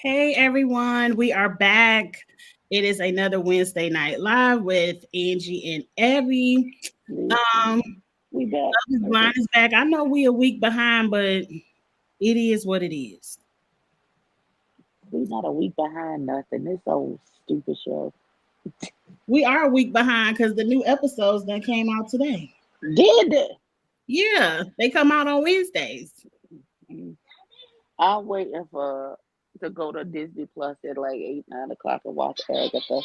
Hey everyone, we are back. It is another Wednesday night live with Angie and Abby. Um, Listen, we back. Love is Blind Okay. is back. I know we a week behind, but it is what it is. We not a week behind nothing. This old stupid show. We are a week behind because the new episodes that came out today. Did it? Yeah, they come out on Wednesdays. Mm. I'm waiting for to go to Disney Plus at like 8, 9 o'clock and watch Agatha.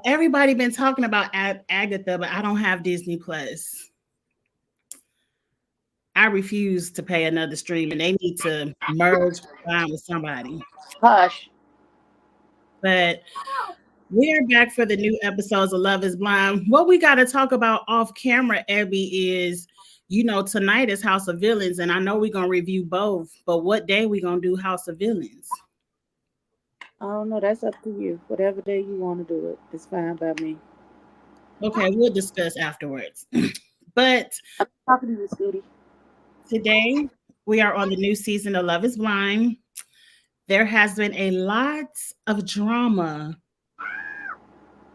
Everybody been talking about Agatha, but I don't have Disney Plus. I refuse to pay another stream, and they need to merge Prime with somebody. Hush. But we are back for the new episodes of Love is Blind. What we got to talk about off camera, Abby, is tonight is House of Villains, and I know we're gonna review both. But what day we gonna do House of Villains? I don't know. That's up to you. Whatever day you want to do it, it's fine by me. Okay, we'll discuss afterwards. But I'm talking to you, Scooty. today we are on the new season of Love is Blind. There has been a lot of drama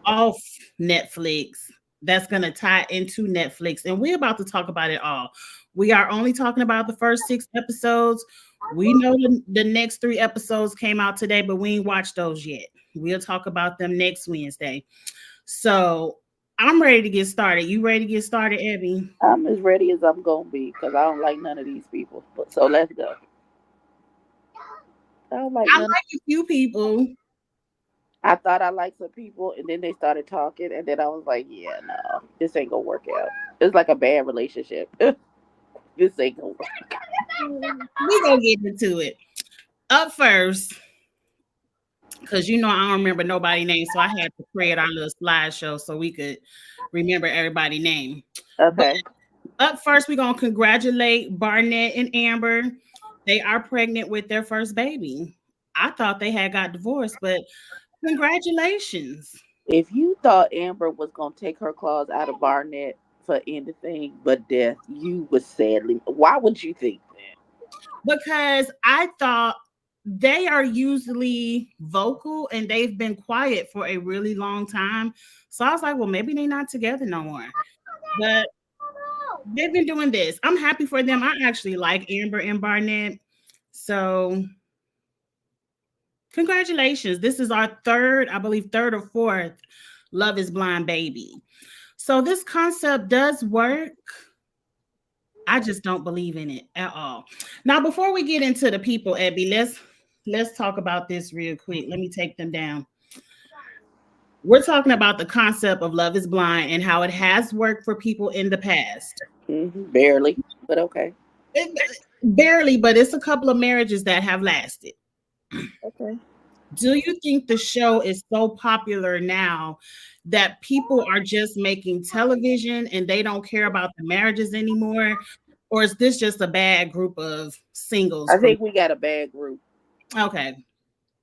off Netflix that's going to tie into Netflix. And we're about to talk about it all. We are only talking about the first 6 episodes. We know the next 3 episodes came out today, but we ain't watched those yet. We'll talk about them next Wednesday. So I'm ready to get started. You ready to get started, Abby? I'm as ready as I'm gonna be because I don't like none of these people. But so let's go. I don't like I none. like a few people. I thought I liked some people, and then they started talking, and then I was like, "Yeah, no, this ain't gonna work out. It's like a bad relationship. This ain't gonna work." We gonna get into it. Up first, because I don't remember nobody's name, so I had to create our little slideshow so we could remember everybody's name. But Okay. up first, we're gonna congratulate Barnett and Amber. They are pregnant with their first baby. I thought they had got divorced, but congratulations. If you thought Amber was gonna take her claws out of Barnett for anything but death, you was sadly. Why would you think that? Because I thought they are usually vocal and they've been quiet for a really long time. So I was like, well, maybe they're not together no more. But they've been doing this. I'm happy for them. I actually like Amber and Barnett. So congratulations. This is our third, I believe, third or fourth Love is Blind baby. So this concept does work. I just don't believe in it at all. Now, before we get into the people, Abby, let's talk about this real quick. Let me take them down. We're talking about the concept of Love is Blind and how it has worked for people in the past. Barely, but okay. Barely, but it's a couple of marriages that have lasted. Okay. Do you think the show is so popular now that people are just making television and they don't care about the marriages anymore? Or is this just a bad group of singles I from think we got a bad group. okay.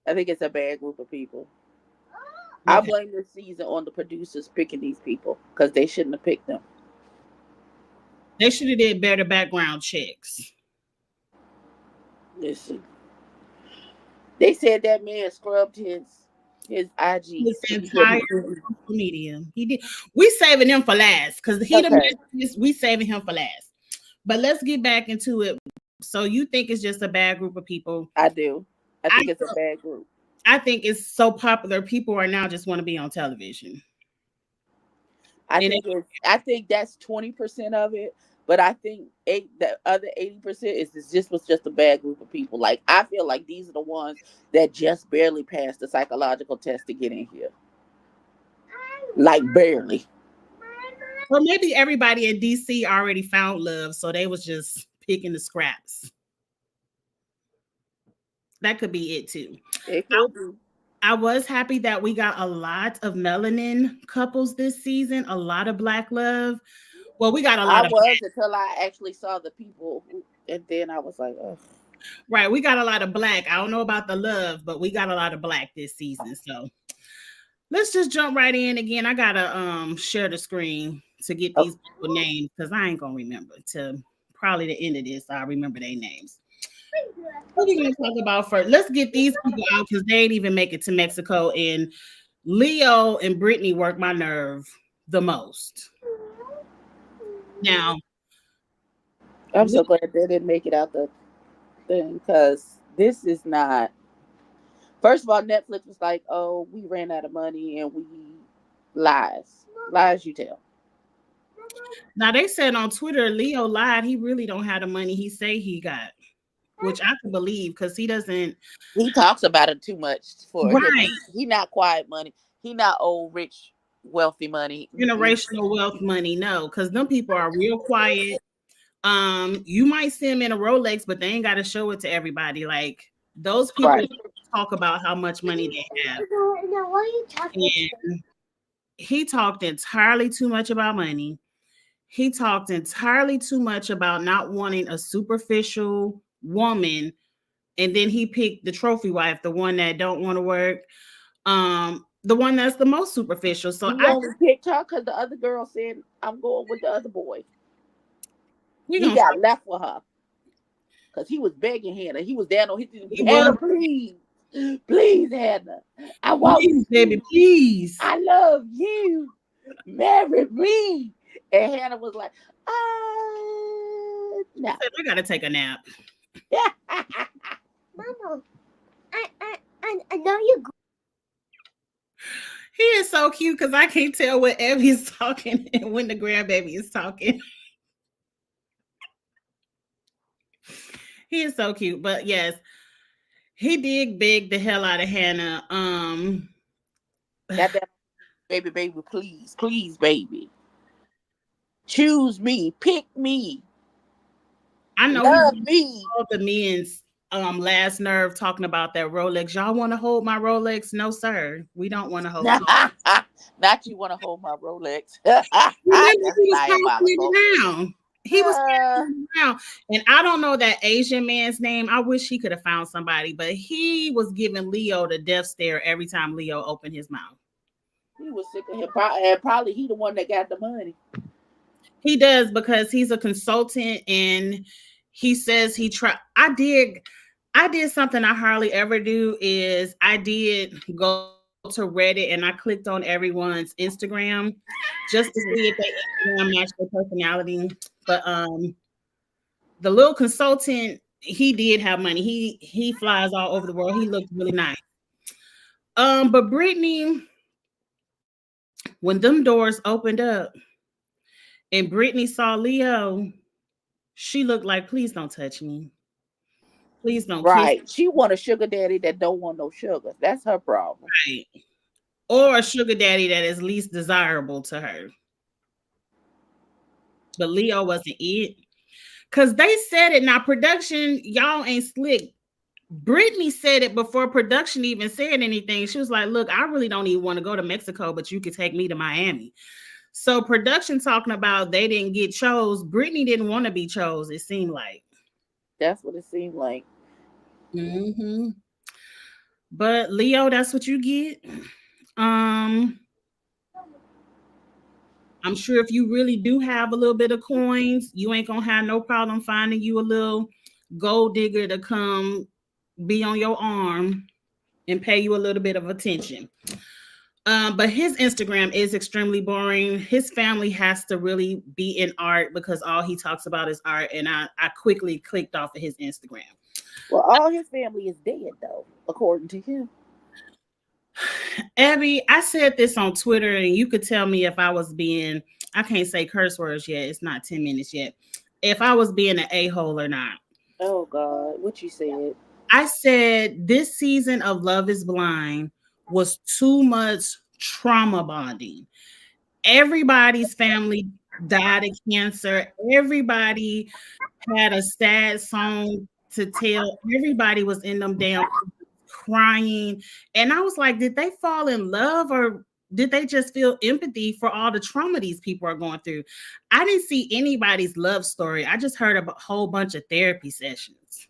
I think it's a bad group of people. I Okay. blame this season on the producers picking these people because they shouldn't have picked them. They should have did better background checks. Listen, they said that man scrubbed his His IGs to be entire getting. social media. He did. We saving him for last because he the Okay, messages. We saving him for last. But let's get back into it. So you think it's just a bad group of people? I do. I I think it's a bad group. I think it's so popular. People are now just want to be on television. And I think that's 20% of it, but I think the other 80% is this was just a bad group of people. Like I feel like these are the ones that just barely passed the psychological test to get in here. Like barely. or maybe everybody in DC already found love, so they was just picking the scraps. That could be it too. It could be. I was happy that we got a lot of melanin couples this season, a lot of black love. Well, we got a I lot of was until I actually saw the people, and then I was like, oh, right. We got a lot of black. I don't know about the love, but we got a lot of black this season. So let's just jump right in again. I gotta share the screen to get oh, these people names because I ain't gonna remember to probably the end of this. I'll remember their names. What are we gonna talk about first? Let's get these people out because they ain't even make it to Mexico. And Leo and Brittany work my nerve the most. Now, I'm so glad they didn't make it out the thing because this is not. First of all, Netflix was like, "Oh, we ran out of money and we lies you tell." now they said on Twitter, Leo lied. He really don't have the money he say he got, which I can believe because he doesn't. He talks about it too much for him. Right. He not quiet money. He not old rich wealthy money. Generational wealth money, no, because them people are real quiet. You might see them in a Rolex, but they ain't got to show it to everybody. Like those people Right. talk about how much money they have. Now, what are you talking And he talked entirely too much about money. He talked entirely too much about not wanting a superficial woman, and then he picked the trophy wife, the one that don't want to work, the one that's the most superficial. So He only picked her because the other girl said, "I'm going with the other boy." He got left with her because he was begging Hannah. He was down on his knees. Hannah, please, please, Hannah. I want you, baby, please. I love you. Marry me. And Hannah was like, no. I gotta take a nap. Mama, I know you. He is so cute because I can't tell when Evie is talking and when the grandbaby is talking. He is so cute. But yes, he did big the hell out of Hannah. That baby, please, baby. Choose me, pick me. I know love me. All the men's last nerve talking about that Rolex. Y'all want to hold my Rolex? No, sir. We don't want to hold Not you want to hold my Rolex. He was around. And I don't know that Asian man's name. I wish he could have found somebody, but he was giving Leo the death stare every time Leo opened his mouth. He was sick of him. And probably he the one that got the money. He does because he's a consultant and he says he tried. I did something I hardly ever do is I did go to Reddit and I clicked on everyone's Instagram just to see if they Instagram matched their personality. But the little consultant, he did have money. He flies all over the world. He looked really nice. But Brittany, when them doors opened up and Brittany saw Leo, she looked like, please don't touch me. Please don't. Right. She want a sugar daddy that don't want no sugar. That's her problem. Right. Or a sugar daddy that is least desirable to her. But Leo wasn't it. Because they said it. Now, production, y'all ain't slick. Brittany said it before production even said anything. She was like, look, I really don't even want to go to Mexico, but you could take me to Miami. So production talking about they didn't get chose. Brittany didn't want to be chose, it seemed like. That's what it seemed like. Mm-hmm. But Leo, that's what you get. I'm sure if you really do have a little bit of coins, you ain't gonna have no problem finding you a little gold digger to come be on your arm and pay you a little bit of attention. But his Instagram is extremely boring. His family has to really be in art because all he talks about is art. And I quickly clicked off of his Instagram. Well, all his family is dead, though, according to him. Abby, I said this on Twitter, and you could tell me if I was being, I can't say curse words yet. It's not 10 minutes yet. If I was being an a-hole or not. Oh, God. What you said? I said this season of Love is Blind was too much trauma bonding. Everybody's family died of cancer. Everybody had a sad song to tell. Everybody was in them damn crying. And I was like, did they fall in love or did they just feel empathy for all the trauma these people are going through? I didn't see anybody's love story. I just heard a whole bunch of therapy sessions.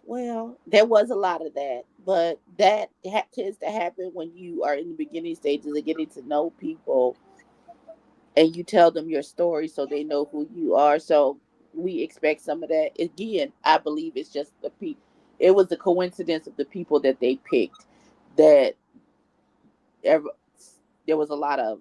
Well, there was a lot of that, but that tends to happen when you are in the beginning stages of getting to know people and you tell them your story so they know who you are. So we expect some of that. Again, I believe it's just it was the coincidence of the people that they picked that ever, there was a lot of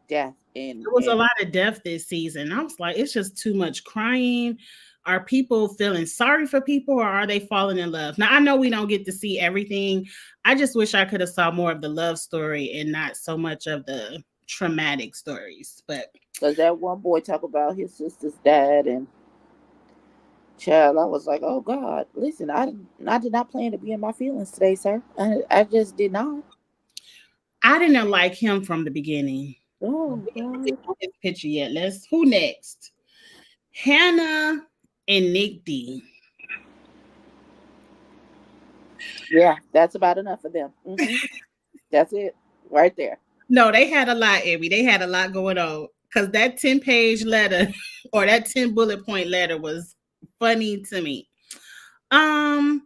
death There was a lot of death this season. I was like, it's just too much crying. Are people feeling sorry for people, or are they falling in love? Now, I know we don't get to see everything. I just wish I could have saw more of the love story and not so much of the traumatic stories. But because that one boy talk about his sister's dad, and child, I was like, oh God, listen, I did not plan to be in my feelings today, sir. I just did not. I didn't like him from the beginning. Oh God. His picture yet. Who next? Hannah and Nick D. Yeah, that's about enough for them. That's it right there. No, they had a lot, Abby. They had a lot going on because that 10-page letter or that 10 bullet point letter was funny to me. Hannah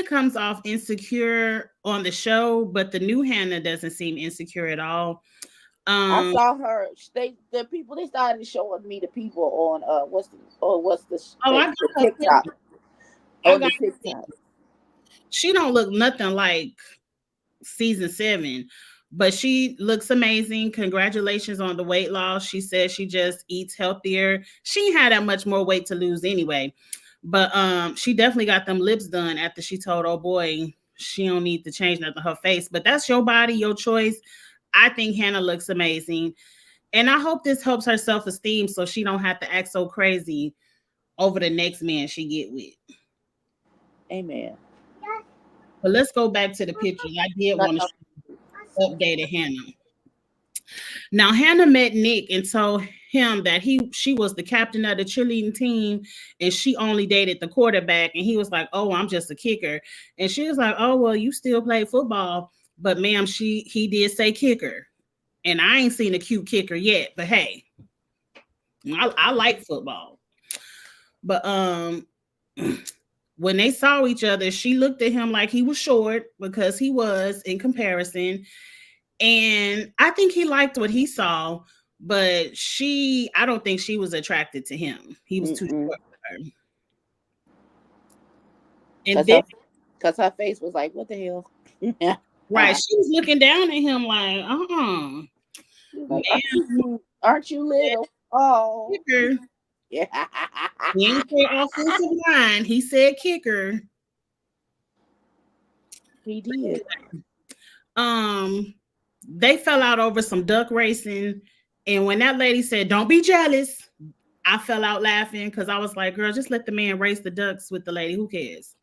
comes off insecure on the show, but the new Hannah doesn't seem insecure at all. I saw her. The people they started showing me the people on what's the TikTok. On the TikTok. She don't look nothing like season 7, but she looks amazing. Congratulations on the weight loss. She says she just eats healthier. She had that much more weight to lose anyway. But she definitely got them lips done after she told oh boy she don't need to change nothing her face. But that's your body, your choice. I think Hannah looks amazing. And I hope this helps her self-esteem so she don't have to act so crazy over the next man she get with. Amen. But let's go back to the pictures. I did want to update Hannah. Now Hannah met Nick and told him that she was the captain of the cheerleading team and she only dated the quarterback. And he was like, oh, I'm just a kicker. And she was like, oh, well, you still play football. But ma'am, he did say kicker. And I ain't seen a cute kicker yet. But hey, I like football. But when they saw each other, she looked at him like he was short because he was in comparison. And I think he liked what he saw, but I don't think she was attracted to him. He was too short for her. And because her face was like, what the hell? Right. She was looking down at him like, like, aren't you little? Oh. Kicker. Yeah. He ain't say offensive line. He said kicker. He did. They fell out over some duck racing. And when that lady said, don't be jealous, I fell out laughing because I was like, girl, just let the man race the ducks with the lady. Who cares?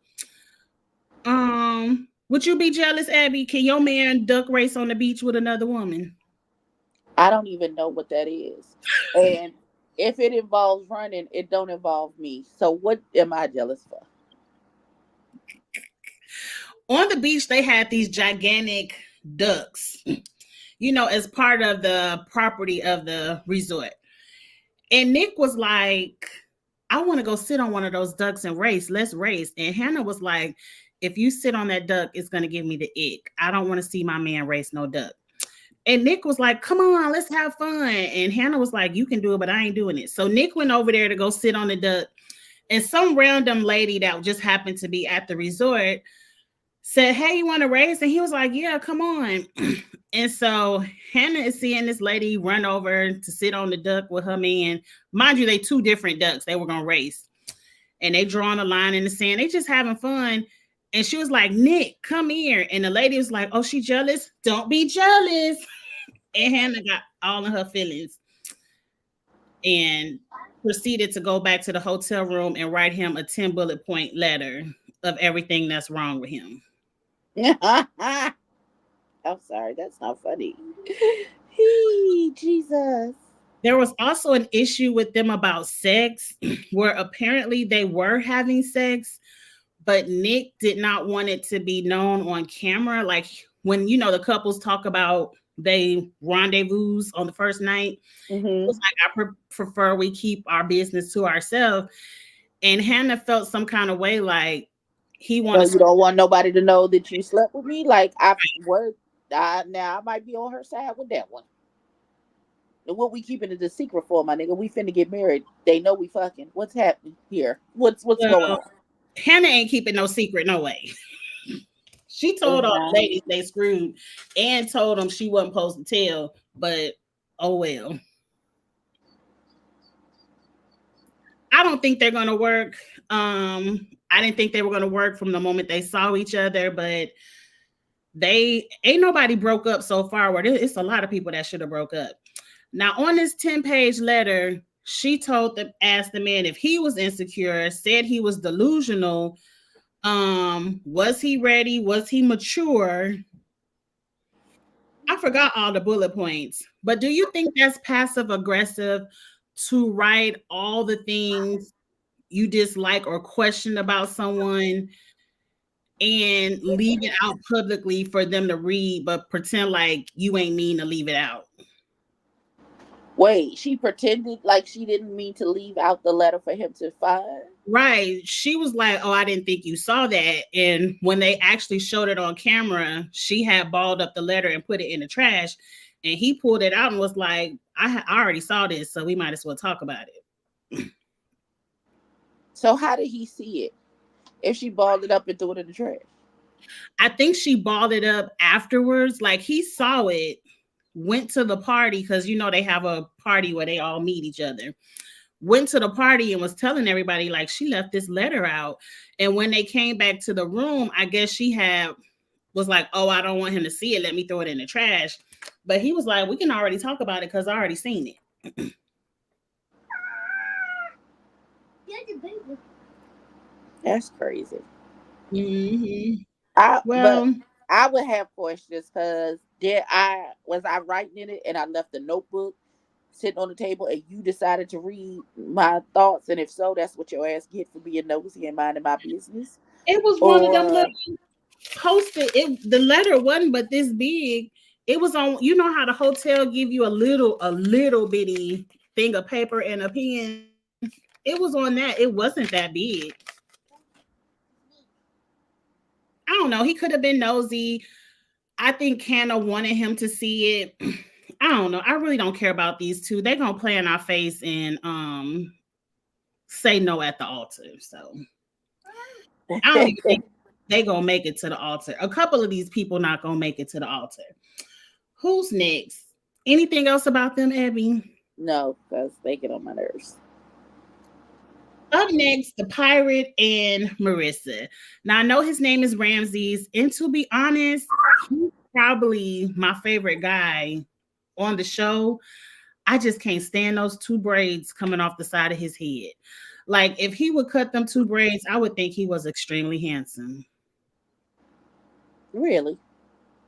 Would you be jealous, Abby? Can your man duck race on the beach with another woman? I don't even know what that is. And if it involves running, it don't involve me. So what am I jealous for? On the beach, they had these gigantic ducks, as part of the property of the resort. And Nick was like, I want to go sit on one of those ducks and race. Let's race. And Hannah was like, if you sit on that duck, it's going to give me the ick. I don't want to see my man race no duck. And Nick was like, come on, let's have fun. And Hannah was like, you can do it, but I ain't doing it. So Nick went over there to go sit on the duck. And some random lady that just happened to be at the resort said, hey, you want to race? And he was like, yeah, come on. And so Hannah is seeing this lady run over to sit on the duck with her man. Mind you, they 2 different ducks. They were going to race. And they drawing a line in the sand. They just having fun. And she was like, Nick, come here. And the lady was like, oh, she jealous? Don't be jealous. And Hannah got all in her feelings and proceeded to go back to the hotel room and write him a 10 bullet point letter of everything that's wrong with him. I'm sorry, that's not funny. Jesus. There was also an issue with them about sex where apparently they were having sex, but Nick did not want it to be known on camera. Like when, the couples talk about they rendezvous on the first night. Mm-hmm. It was like, I prefer we keep our business to ourselves. And Hannah felt some kind of way like he wanted. So you don't want nobody to know that you slept with me? Like now I might be on her side with that one. what we keeping it a secret for, my nigga? We finna get married. They know we fucking. What's happening here? What's going on? Hannah ain't keeping no secret, no way. She told all the ladies they screwed and told them she wasn't supposed to tell, but oh well. I don't think they're gonna work. I didn't think they were gonna work from the moment they saw each other, but they ain't nobody broke up so far. Where it's a lot of people that should have broke up. Now on this 10-page letter, she asked the man if he was insecure, said he was delusional. Was he ready? Was he mature? I forgot all the bullet points, but do you think that's passive aggressive to write all the things you dislike or question about someone and leave it out publicly for them to read, but pretend like you ain't mean to leave it out? Wait, she pretended like she didn't mean to leave out the letter for him to find? Right. She was like, oh, I didn't think you saw that. And when they actually showed it on camera, she had balled up the letter and put it in the trash. And he pulled it out and was like, I already saw this, so we might as well talk about it. So how did he see it if she balled it up and threw it in the trash? I think she balled it up afterwards. Like he saw it, went to the party because, you know, they have a party where they all meet each other. Went to the party and was telling everybody like she left this letter out. And when they came back to the room, I guess she was like, oh, I don't want him to see it. Let me throw it in the trash. But he was like, we can already talk about it because I already seen it. That's crazy. Mm-hmm. I would have questions because was I writing in it and I left the notebook sitting on the table and you decided to read my thoughts, and if so, that's what your ass get for being nosy and minding my business. It was one of them little posted. The letter wasn't but this big. It was on, you know how the hotel give you a little bitty thing of paper and a pen. It was on that. It wasn't that big. I don't know. He could have been nosy. I think Hannah wanted him to see it. I don't know. I really don't care about these two. They're gonna play in our face and say no at the altar. So I don't even think they gonna make it to the altar. A couple of these people not gonna make it to the altar. Who's next? Anything else about them, Abby? No, because they get on my nerves. Up next, the pirate and Marissa. Now I know his name is Ramses, and to be honest, he's probably my favorite guy on the show. I just can't stand those two braids coming off the side of his head. Like if he would cut them two braids, I would think he was extremely handsome. Really?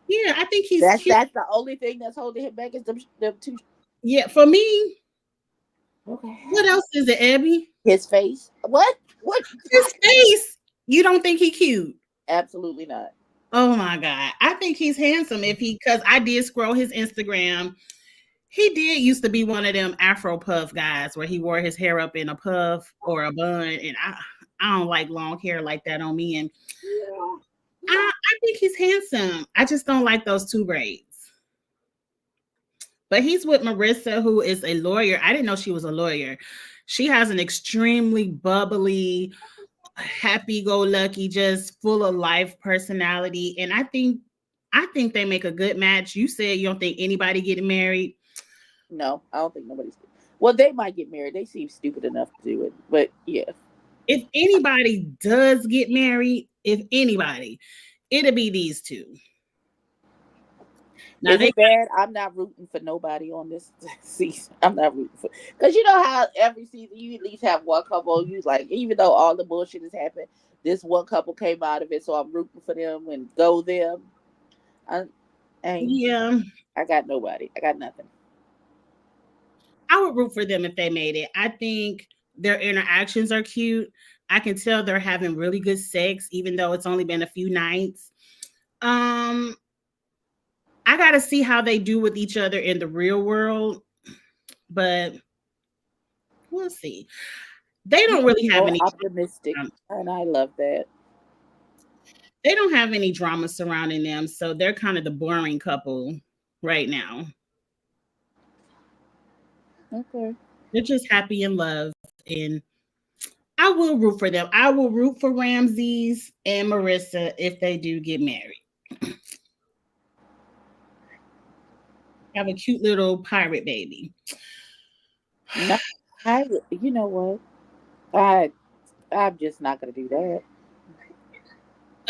Yeah, I think he's that's the only thing that's holding him back is them two. Yeah, for me. Okay. What else is it, Abby? His face. What? His face. You don't think he cute? Absolutely not. Oh my God. I think he's handsome because I did scroll his Instagram. He did used to be one of them Afro puff guys where he wore his hair up in a puff or a bun. And I don't like long hair like that on me. And I think he's handsome. I just don't like those two braids. But he's with Marissa, who is a lawyer. I didn't know she was a lawyer. She has an extremely bubbly, happy-go-lucky, just full of life personality. And I think they make a good match. You said you don't think anybody getting married. No, I don't think nobody's. Well, they might get married. They seem stupid enough to do it. But yeah. If anybody does get married, it'll be these two. Now is it bad? I'm not rooting for nobody on this season. I'm not rooting for, because you know how every season you at least have one couple. You like, even though all the bullshit has happened, this one couple came out of it, so I'm rooting for them and go them. Yeah, I got nobody. I got nothing. I would root for them if they made it. I think their interactions are cute. I can tell they're having really good sex, even though it's only been a few nights. I got to see how they do with each other in the real world, but we'll see. They don't really have any optimistic, and I love that. They don't have any drama surrounding them, so they're kind of the boring couple right now. Okay. They're just happy in love, and I will root for them. I will root for Ramses and Marissa if they do get married. Have a cute little pirate baby. No, you know what? I'm just not gonna do that.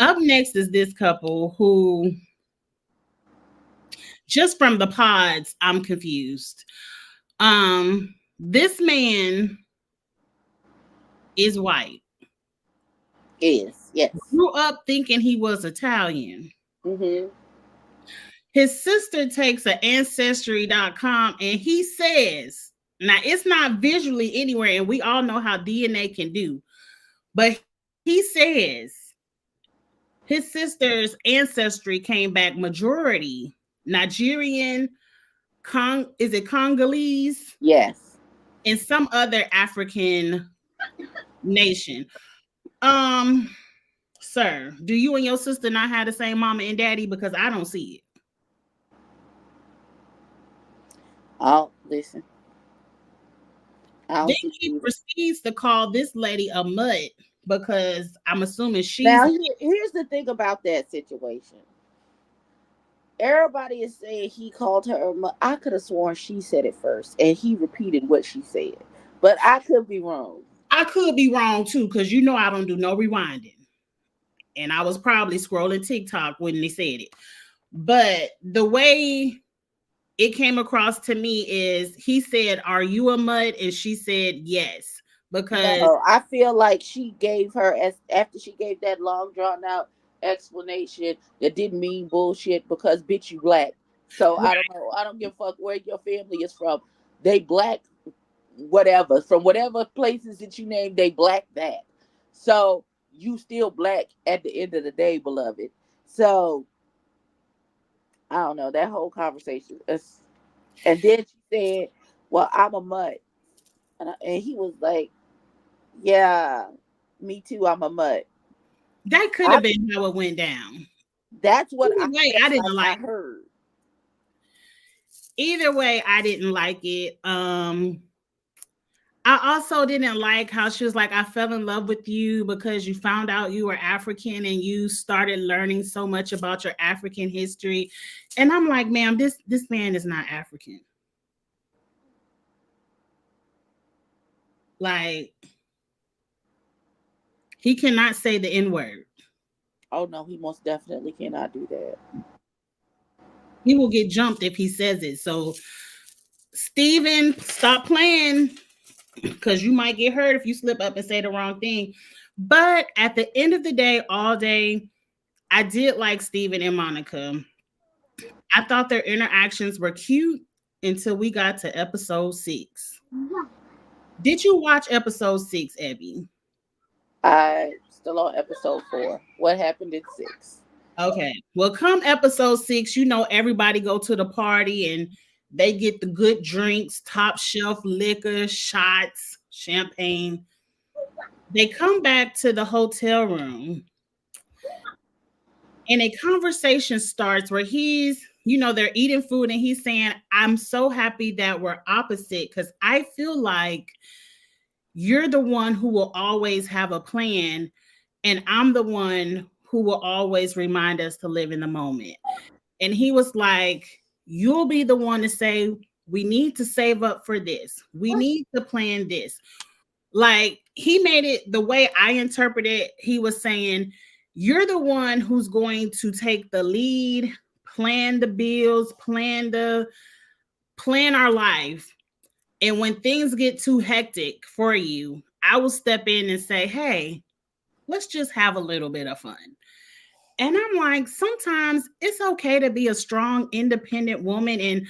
Up next is this couple who, just from the pods, I'm confused. This man is white. Yes. Grew up thinking he was Italian. Mm-hmm. His sister takes an ancestry.com and he says, now it's not visually anywhere, and we all know how DNA can do, but he says his sister's ancestry came back majority Nigerian, is it Congolese? Yes. And some other African nation. Sir, do you and your sister not have the same mama and daddy? Because I don't see it. Oh, listen. Then he proceeds to call this lady a mutt because I'm assuming she's. Now, here's the thing about that situation. Everybody is saying he called her a mutt. I could have sworn she said it first, and he repeated what she said. But I could be wrong. I could be wrong too, because you know I don't do no rewinding. And I was probably scrolling TikTok when they said it. But the way it came across to me is he said, "Are you a mutt?" And she said yes. Because no, I feel like she gave her, after she gave that long drawn out explanation that didn't mean bullshit, because bitch, you black. So right. I don't know. I don't give a fuck where your family is from. They black, whatever. From whatever places that you name, they black that. So you still black at the end of the day, beloved. So I don't know, that whole conversation. And then she said, "Well, I'm a mutt," and he was like, "Yeah, me too. I'm a mutt." That could have been how it went down. That's what I didn't like. I heard. Either way, I didn't like it. I also didn't like how she was like, "I fell in love with you because you found out you were African and you started learning so much about your African history." And I'm like, "Ma'am, this man is not African." Like, he cannot say the N-word. Oh no, he most definitely cannot do that. He will get jumped if he says it. So, Steven, stop playing, because you might get hurt if you slip up and say the wrong thing. But at the end of the day, all day, I did like Steven and Monica. I thought their interactions were cute until we got to episode 6. Did you watch episode 6, Abby? I still on episode 4. What happened in 6? Okay. Well, come episode 6, you know everybody go to the party and they get the good drinks, top shelf liquor, shots, champagne. They come back to the hotel room and a conversation starts where they're eating food and he's saying, "I'm so happy that we're opposite because I feel like you're the one who will always have a plan and I'm the one who will always remind us to live in the moment." And he was like, "You'll be the one to say, we need to save up for this. We need to plan this." Like, he made it the way I interpret it. He was saying, "You're the one who's going to take the lead, plan the bills, plan our life. And when things get too hectic for you, I will step in and say, hey, let's just have a little bit of fun." And I'm like, sometimes it's okay to be a strong, independent woman. And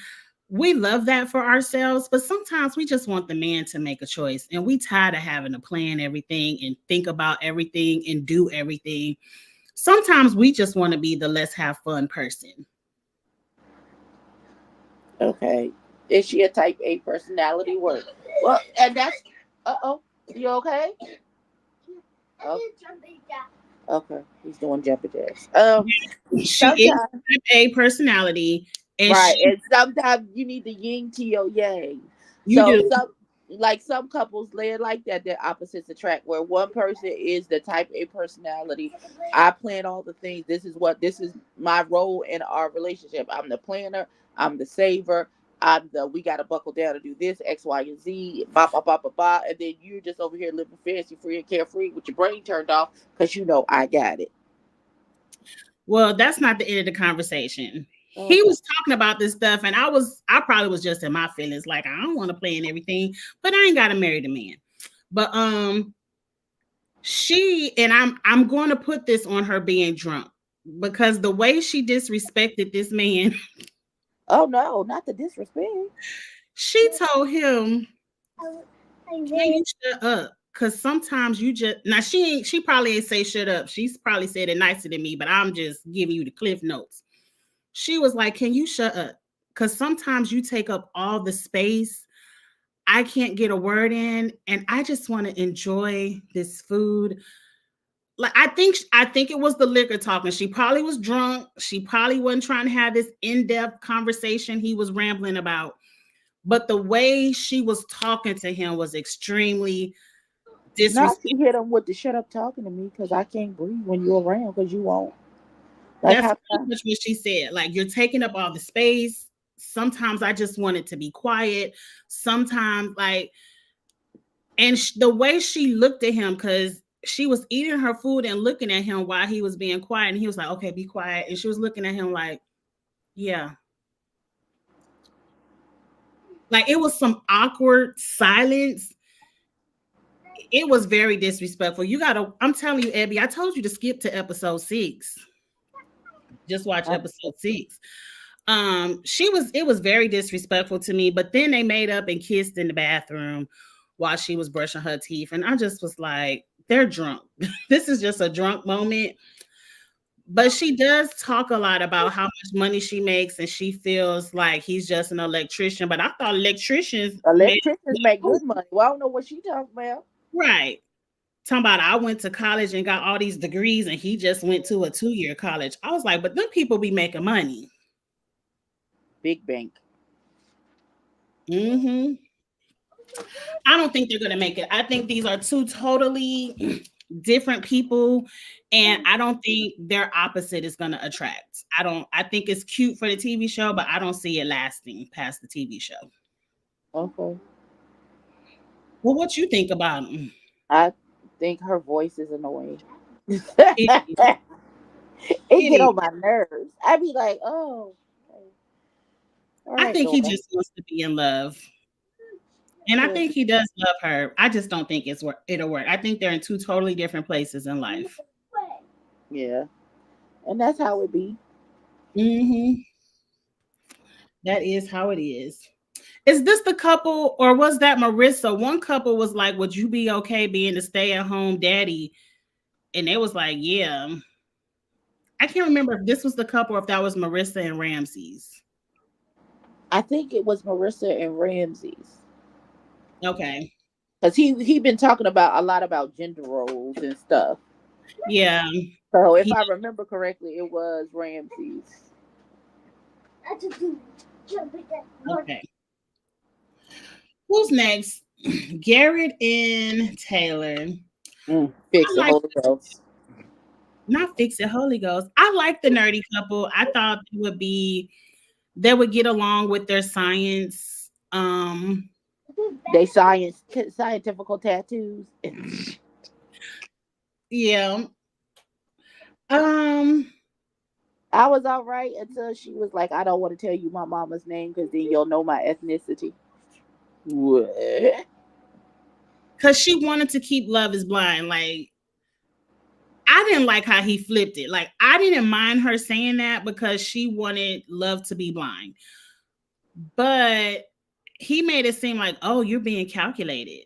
we love that for ourselves. But sometimes we just want the man to make a choice. And we tired of having to plan everything and think about everything and do everything. Sometimes we just want to be the let's have fun person. Okay. Is she a type A personality? Well, and that's, you okay? Oh. Okay, he's doing jumping jacks. She is type A personality. And right, and sometimes you need the yin to your yang. You So do. some couples layer like that, their opposites attract, where one person is the type A personality. I plan all the things. This is my role in our relationship. I'm the planner, I'm the saver, we gotta buckle down to do this, X, Y, and Z, ba ba ba ba ba, and then you're just over here living fancy free and carefree with your brain turned off because I got it. Well, that's not the end of the conversation. He Okay. was talking about this stuff, and I probably was just in my feelings, like I don't want to play in everything, but I ain't got to marry the man. But she and I'm going to put this on her being drunk because the way she disrespected this man, Oh no, not the disrespect. she told him, I "Can really you shut up?" Because sometimes you just now she probably ain't say shut up. She's probably said it nicer than me, but I'm just giving you the cliff notes. She was like, "Can you shut up? Because sometimes you take up all the space. I can't get a word in, and I just want to enjoy this food." Like I think it was the liquor talking. She probably was drunk. She probably wasn't trying to have this in-depth conversation he was rambling about. But the way she was talking to him was extremely Not disrespectful. to hit them with the shut up talking to me because I can't breathe when you're around because you won't. Like That's how pretty much what she said. Like, you're taking up all the space. Sometimes I just want it to be quiet. Sometimes, like, and the way she looked at him, because she was eating her food and looking at him while he was being quiet. And he was like, okay, be quiet. And she was looking at him like, yeah. Like, it was some awkward silence. It was very disrespectful. I'm telling you, Abby, I told you to skip to episode 6. Just watch episode 6. It was very disrespectful to me, but then they made up and kissed in the bathroom while she was brushing her teeth, and I just was like, they're drunk. This is just a drunk moment. But she does talk a lot about how much money she makes, and she feels like he's just an electrician, but I thought electricians made electricians make good money. Well, I don't know what she talking about. right. Talking about I went to college and got all these degrees, and he just went to a 2-year college. I was like, but them people be making money. Big bank. Mm-hmm. I don't think they're going to make it. I think these are two totally different people, and I don't think their opposite is going to attract. I think it's cute for the TV show, but I don't see it lasting past the TV show. Okay. Well, what you think about them? I think her voice is annoying. It, It it get is. on my nerves. I be like, oh, okay. All I right, think he daughter. just wants to be in love. And I think he does love her. I just don't think it'll work. I think they're in two totally different places in life. Yeah, and that's how it be. Mm-hmm. That is how it is. Is this the couple, or was that Marissa? One couple was like, would you be okay being the stay-at-home daddy? And they was like, yeah. I can't remember if this was the couple or if that was Marissa and Ramses. I think it was Marissa and Ramses Okay. because he been talking about a lot about gender roles and stuff. Yeah. So if He, I remember correctly, it was Ramses. okay. Who's next? Garrett and Taylor. Fix I the like Holy Ghost. not Fix It Holy Ghost. I like the nerdy couple. I thought they would get along with their science. They scientific tattoos. Yeah. Um, I was all right until she was like, "I don't want to tell you my mama's name because then you'll know my ethnicity." What? because she wanted to keep Love Is Blind. Like, I didn't like how he flipped it. Like, I didn't mind her saying that because she wanted Love to be blind. But he made it seem like, oh, you're being calculated.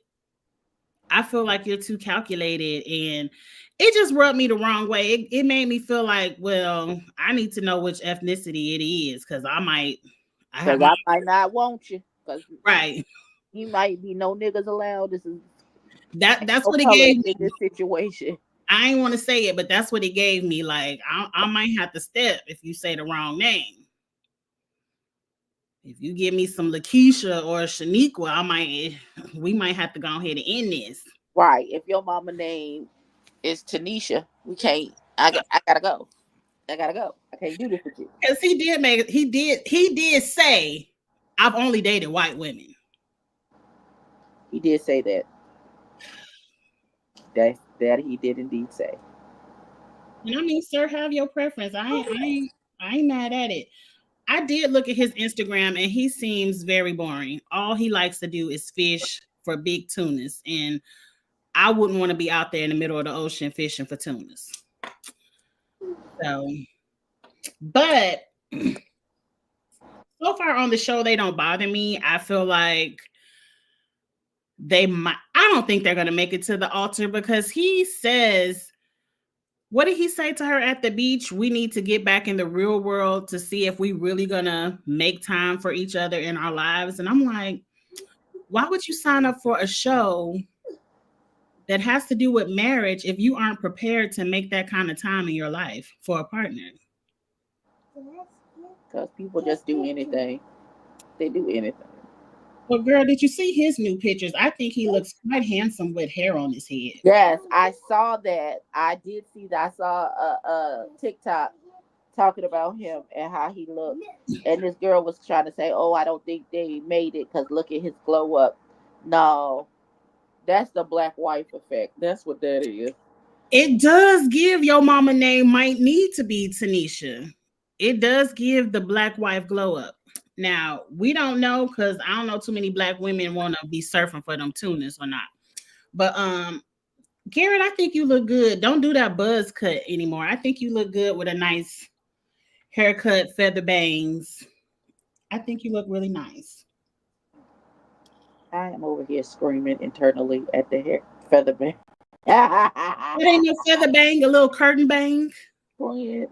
I feel like you're too calculated. And it just rubbed me the wrong way. It made me feel like, well, I need to know which ethnicity it is because I have Because my I might not want you. Because right. you might be no niggas allowed. This is That's no what it color gave me. in this situation. I ain't want to say it, but that's what it gave me. Like, I might have to step if you say the wrong name. if you give me some Lakeisha or Shaniqua, we might have to go ahead and end this. Right. If your mama name is Tanisha, we can't. I gotta go. I gotta go. I can't do this with you. Because he did say, I've only dated white women. He did say that. That he did indeed say. And I mean, sir, have your preference. I ain't mad at it. I did look at his Instagram and he seems very boring. All he likes to do is fish for big tunas. And I wouldn't want to be out there in the middle of the ocean fishing for tunas. So, but so far on the show, they don't bother me. I feel like I don't think they're going to make it to the altar because he says, what did he say to her at the beach? We need to get back in the real world to see if we really going to make time for each other in our lives. And I'm like, why would you sign up for a show that has to do with marriage if you aren't prepared to make that kind of time in your life for a partner? Because people just do anything. They do anything. Well, girl, did you see his new pictures? I think he looks quite handsome with hair on his head. Yes, I saw that. I did see that. I saw a TikTok talking about him and how he looked. And this girl was trying to say, oh, I don't think they made it because look at his glow up. No, that's the black wife effect. That's what that is. It does give your mama name might need to be Tanisha. It does give the black wife glow up. Now, we don't know because I don't know too many black women want to be surfing for them tunas or not. But Garrett, I think you look good. Don't do that buzz cut anymore. I think you look good with a nice haircut, feather bangs. I think you look really nice. I am over here screaming internally at the hair feather bang. It ain't no feather bang, a little curtain bang. Go ahead.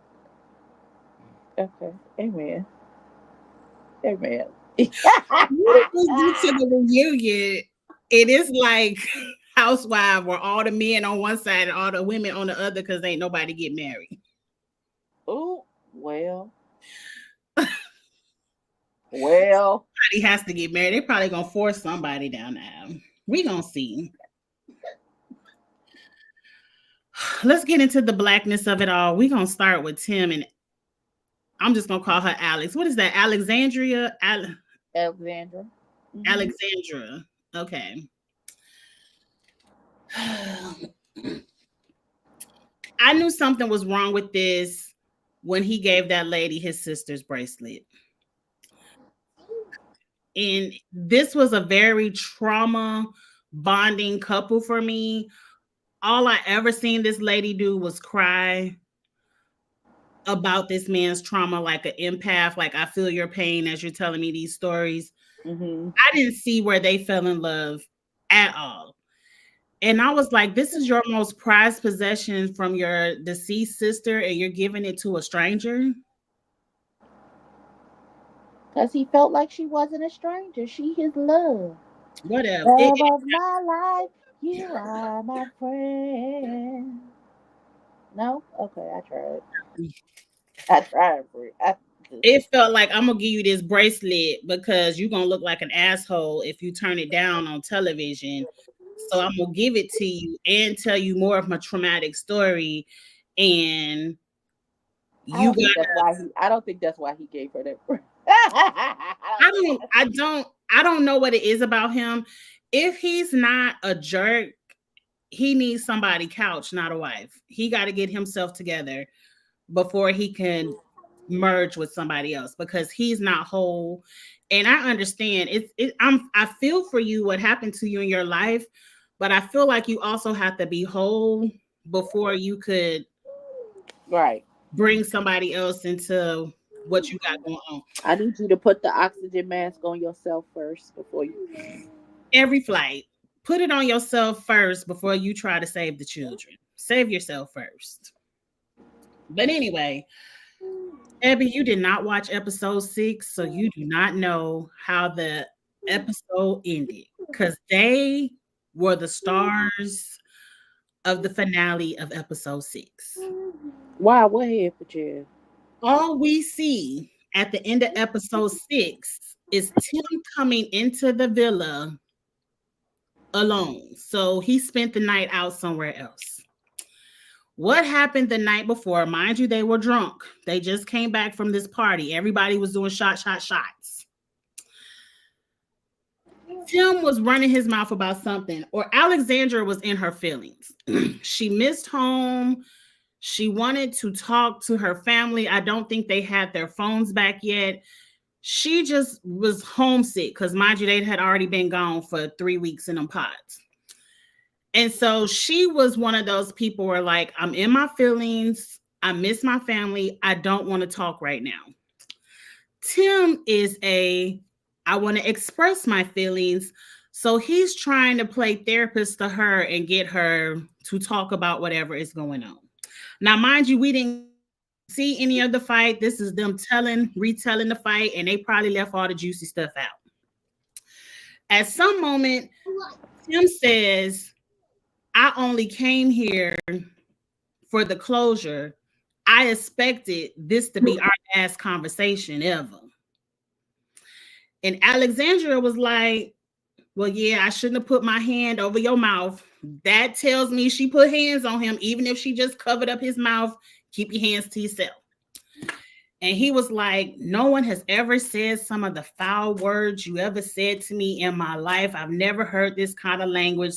Okay. Amen. Amen. What we do to the reunion, it is like Housewives where all the men on one side and all the women on the other because ain't nobody get married. Oh, well. Well. Somebody has to get married. They're probably going to force somebody down there. We going to see. Let's get into the blackness of it all. We're going to start with Tim, and I'm just going to call her Alex. What is that? Alexandria? Alexandra. Mm-hmm. Alexandra. Okay. I knew something was wrong with this when he gave that lady his sister's bracelet. And this was a very trauma bonding couple for me. All I ever seen this lady do was cry about this man's trauma like an empath. Like, I feel your pain as you're telling me these stories. Mm-hmm. I didn't see where they fell in love at all. And I was like, this is your most prized possession from your deceased sister and you're giving it to a stranger? Because he felt like she wasn't a stranger. She his love. Whatever. Love of my life. You are my friend. No? Okay, I tried for it. It felt like I'm going to give you this bracelet because you're going to look like an asshole if you turn it down on television. So I'm going to give it to you and tell you more of my traumatic story. And I don't think that's why he gave her that. I don't know what it is about him. If he's not a jerk, he needs somebody couch, not a wife. He got to get himself together before he can merge with somebody else because he's not whole. And I understand I feel for you what happened to you in your life, but I feel like you also have to be whole before you could bring somebody else into what you got going on. I need you to put the oxygen mask on yourself first before you. Every flight, put it on yourself first before you try to save the children. Save yourself first. But anyway, Abby, you did not watch episode 6, so you do not know how the episode ended because they were the stars of the finale of episode 6. Wow, what happened, Jen? All we see at the end of episode 6 is Tim coming into the villa alone. So he spent the night out somewhere else. What happened the night before? Mind you, they were drunk. They just came back from this party. Everybody was doing shots. Tim was running his mouth about something, or Alexandra was in her feelings. She missed home. She wanted to talk to her family. I don't think they had their phones back yet. She just was homesick because, mind you, they had already been gone for 3 weeks in them pods. And so she was one of those people where, like, I'm in my feelings. I miss my family. I don't want to talk right now. Tim is I want to express my feelings. So he's trying to play therapist to her and get her to talk about whatever is going on. Now, mind you, we didn't see any of the fight. This is them retelling the fight, and they probably left all the juicy stuff out. At some moment, Tim says, I only came here for the closure. I expected this to be our last conversation ever. And Alexandra was like, well, yeah, I shouldn't have put my hand over your mouth. That tells me she put hands on him, even if she just covered up his mouth. Keep your hands to yourself. And he was like, no one has ever said some of the foul words you ever said to me in my life. I've never heard this kind of language.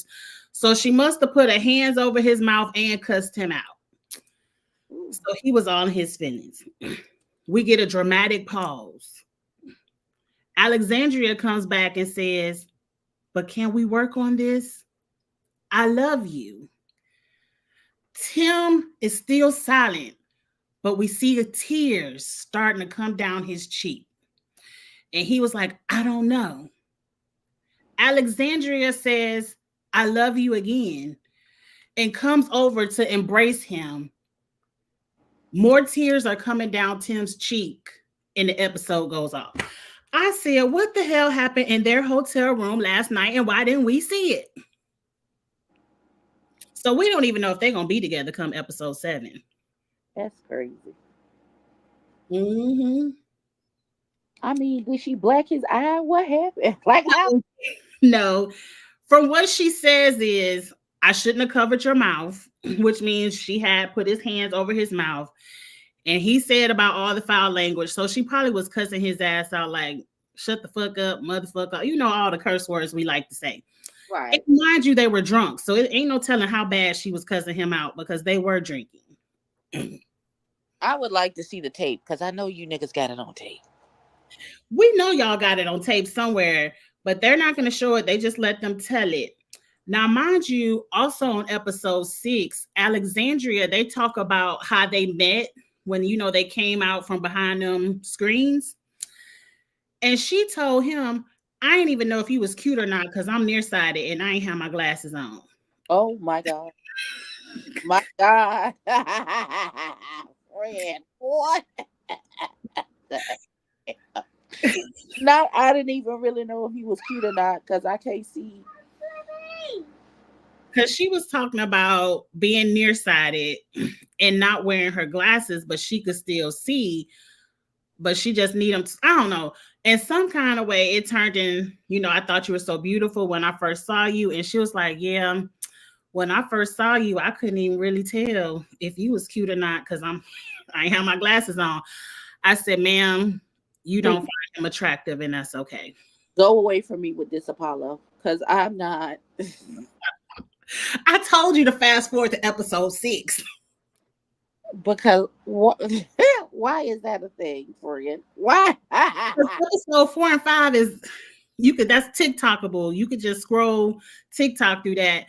So she must have put her hands over his mouth and cussed him out. So he was all in his feelings. We get a dramatic pause. Alexandria comes back and says, but can we work on this? I love you. Tim is still silent, but we see the tears starting to come down his cheek. And he was like, I don't know. Alexandria says, I love you again, and comes over to embrace him. More tears are coming down Tim's cheek, and the episode goes off. I said, what the hell happened in their hotel room last night, and why didn't we see it? So we don't even know if they're going to be together come episode 7. That's crazy. Mm-hmm. I mean, did she black his eye? What happened? Like, how? No. From what she says is, I shouldn't have covered your mouth, which means she had put his hands over his mouth. And he said about all the foul language. So she probably was cussing his ass out like, shut the fuck up, motherfucker. You know, all the curse words we like to say. Right. And mind you, they were drunk. So it ain't no telling how bad she was cussing him out because they were drinking. I would like to see the tape because I know you niggas got it on tape. We know y'all got it on tape somewhere, but they're not going to show it. They just let them tell it. Now, mind you, also on episode 6, Alexandria, they talk about how they met when, you know, they came out from behind them screens. And she told him, I didn't even know if he was cute or not because I'm nearsighted and I ain't have my glasses on. Oh, my God. My God. Friend, what? Not, I didn't even really know if he was cute or not because I can't see. Because she was talking about being nearsighted and not wearing her glasses, but she could still see, but she just need them. I don't know. In some kind of way, it turned in, you know, I thought you were so beautiful when I first saw you. And she was like, yeah, when I first saw you, I couldn't even really tell if you was cute or not because I ain't have my glasses on. I said, ma'am, you don't find him attractive, and that's okay. Go away from me with this, Apollo, because I'm not. I told you to fast forward to episode 6. Because what? Why is that a thing, friend? Why? Episode 4 and 5 is that's TikTokable. You could just scroll TikTok through that.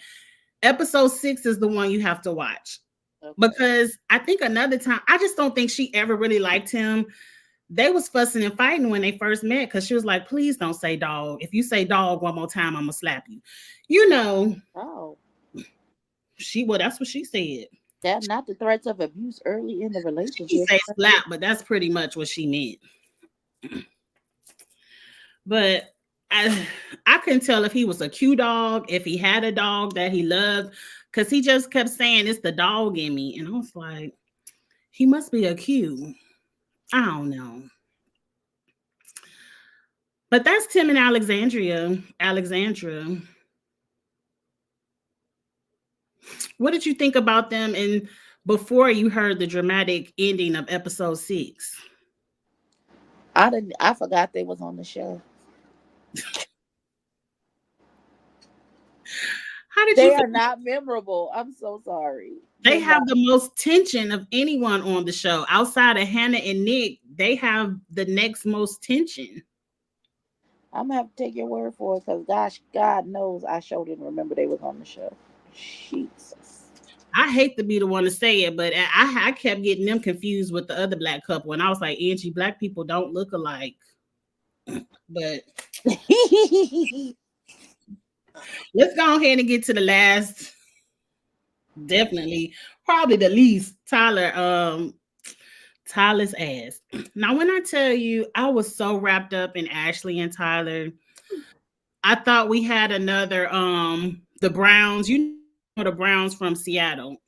Episode 6 is the one you have to watch. Okay. Because I think another time, I just don't think she ever really liked him. They was fussing and fighting when they first met because she was like, please don't say dog. If you say dog one more time, I'm gonna slap you. You know. Oh. That's what she said. That's not the threats of abuse early in the relationship. She said slap, but that's pretty much what she meant. But I couldn't tell if he was a cute dog, if he had a dog that he loved, because he just kept saying it's the dog in me. And I was like, he must be a cute. I don't know. But that's Tim and Alexandra. What did you think about them and before you heard the dramatic ending of episode 6? I forgot they was on the show. How did They you are feel? not memorable. I'm so sorry. They have the most tension of anyone on the show. Outside of Hannah and Nick, they have the next most tension. I'm gonna have to take your word for it because gosh, God knows I sure didn't remember they was on the show. Jesus. I hate to be the one to say it, but I kept getting them confused with the other black couple. And I was like, Angie, black people don't look alike. But let's go ahead and get to the last, definitely, probably the least, Tyler's ass. Now, when I tell you, I was so wrapped up in Ashley and Tyler. I thought we had another, the Browns, you know, the Browns from Seattle.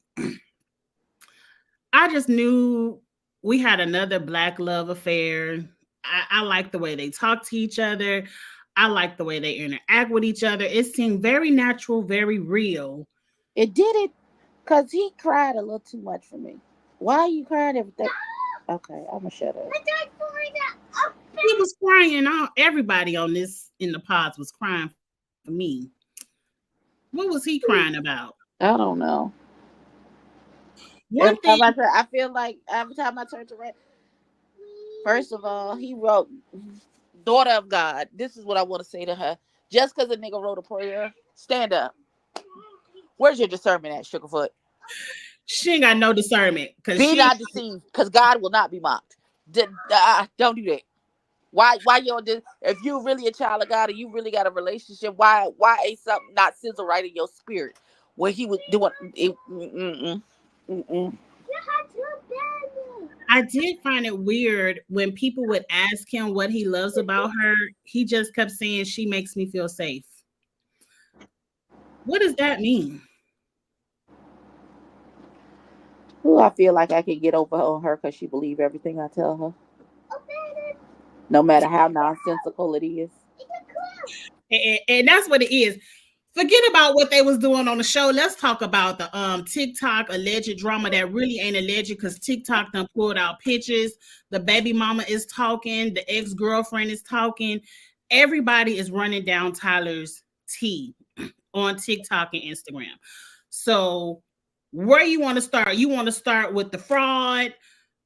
I just knew we had another black love affair. I like the way they talk to each other. I like the way they interact with each other. It seemed very natural, very real. It did it because he cried a little too much for me. Why are you crying everything? Okay, I'm gonna shut up. He was crying. Everybody on this in the pods was crying for me. What was he crying about? I don't know. One thing, I feel like every time I turn to Red, first of all, he wrote "Daughter of God." This is what I want to say to her. Just because a nigga wrote a prayer, stand up. Where's your discernment at, Sugarfoot? she ain't got no discernment. Be not deceived, because God will not be mocked. Don't do that. Why you this? If you really a child of God and you really got a relationship, why ain't something not sizzle right in your spirit where he was doing it? I did find it weird when people would ask him what he loves about her. He just kept saying, she makes me feel safe. What does that mean? Ooh, I feel like I can get over on her because she believe everything I tell her. No matter how nonsensical it is. And that's what it is. Forget about what they was doing on the show. Let's talk about the TikTok alleged drama that really ain't alleged because TikTok done pulled out pictures. The baby mama is talking. The ex-girlfriend is talking. Everybody is running down Tyler's tea on TikTok and Instagram. So where you want to start? You want to start with the fraud,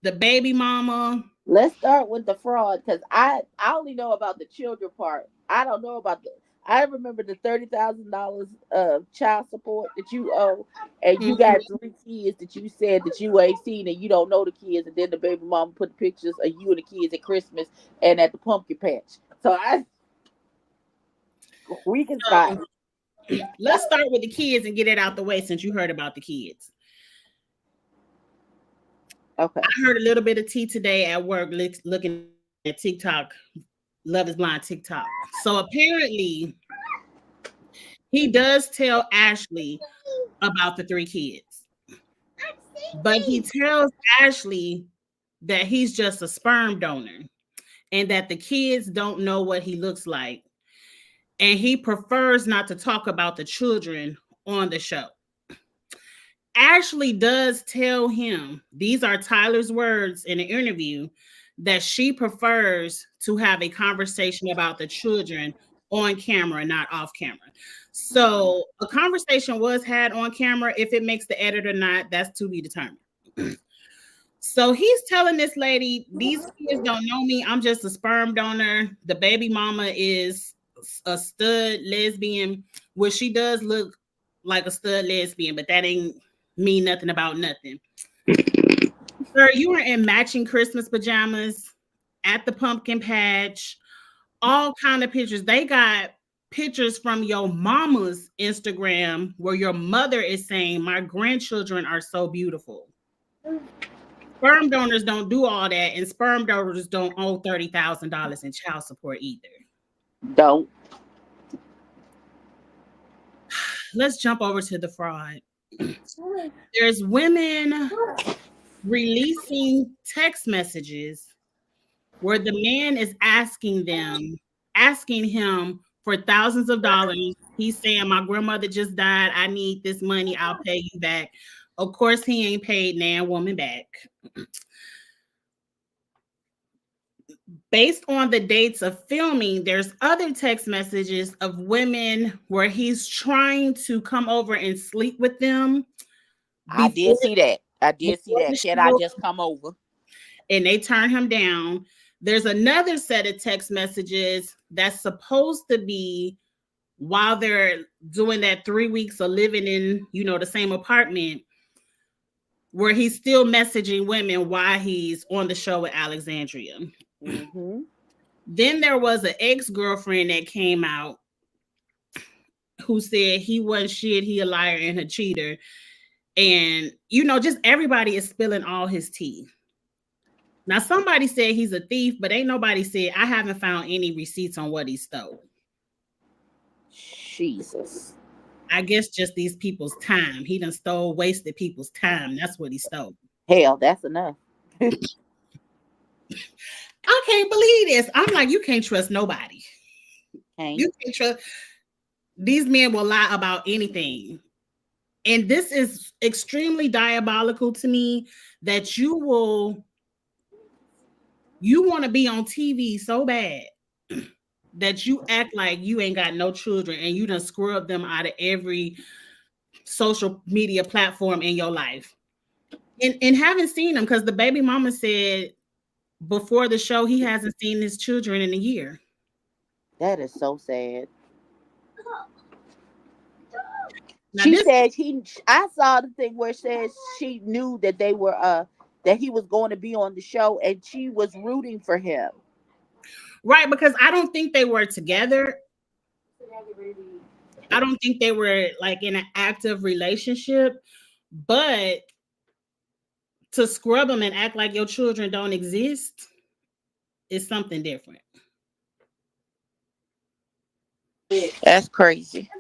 the baby mama? Let's start with the fraud because I only know about the children part. I don't know about I remember the $30,000 of child support that you owe, and you got 3 kids that you said that you ain't seen and you don't know the kids, and then the baby mama put pictures of you and the kids at Christmas and at the pumpkin patch. So we can start. Let's start with the kids and get it out the way since you heard about the kids. Okay. I heard a little bit of tea today at work looking at TikTok, Love is Blind TikTok. So apparently he does tell Ashley about the 3 kids. But he tells Ashley that he's just a sperm donor and that the kids don't know what he looks like. And he prefers not to talk about the children on the show. Ashley does tell him, these are Tyler's words in an interview, that she prefers to have a conversation about the children on camera, not off camera. So a conversation was had on camera. If it makes the edit or not, that's to be determined. So he's telling this lady, these kids don't know me. I'm just a sperm donor. The baby mama is a stud lesbian. Well, she does look like a stud lesbian, but that ain't mean nothing about nothing. Sir, you were in matching Christmas pajamas at the pumpkin patch, all kind of pictures. They got pictures from your mama's Instagram where your mother is saying, my grandchildren are so beautiful. Sperm donors don't do all that, and sperm donors don't owe $30,000 in child support either. Don't. Let's jump over to the fraud. There's women releasing text messages where the man is asking asking him for thousands of dollars. He's saying, my grandmother just died. I need this money. I'll pay you back. Of course, he ain't paid Nan Woman back. Based on the dates of filming, there's other text messages of women where he's trying to come over and sleep with them. I did see that. before the Can I show, just come over? and they turn him down. There's another set of text messages that's supposed to be while they're doing that 3 weeks of living in, the same apartment, where he's still messaging women while he's on the show with Alexandria. Mm-hmm. Then there was an ex-girlfriend that came out who said he wasn't shit, he a liar and a cheater. And, just everybody is spilling all his tea. Now, somebody said he's a thief, but ain't nobody said, I haven't found any receipts on what he stole. Jesus. I guess just these people's time. He done wasted people's time. That's what he stole. Hell, that's enough. I can't believe this. I'm like, you can't trust nobody. You can't trust. These men will lie about anything. And this is extremely diabolical to me, that you want to be on TV so bad that you act like you ain't got no children and you done scrub them out of every social media platform in your life. And haven't seen them, because the baby mama said before the show he hasn't seen his children in a year. That is so sad. Now She said I saw the thing where it says she knew that they were that he was going to be on the show and she was rooting for him. Right, because I don't think they were together. I don't think they were like in an active relationship, but to scrub them and act like your children don't exist is something different. That's crazy.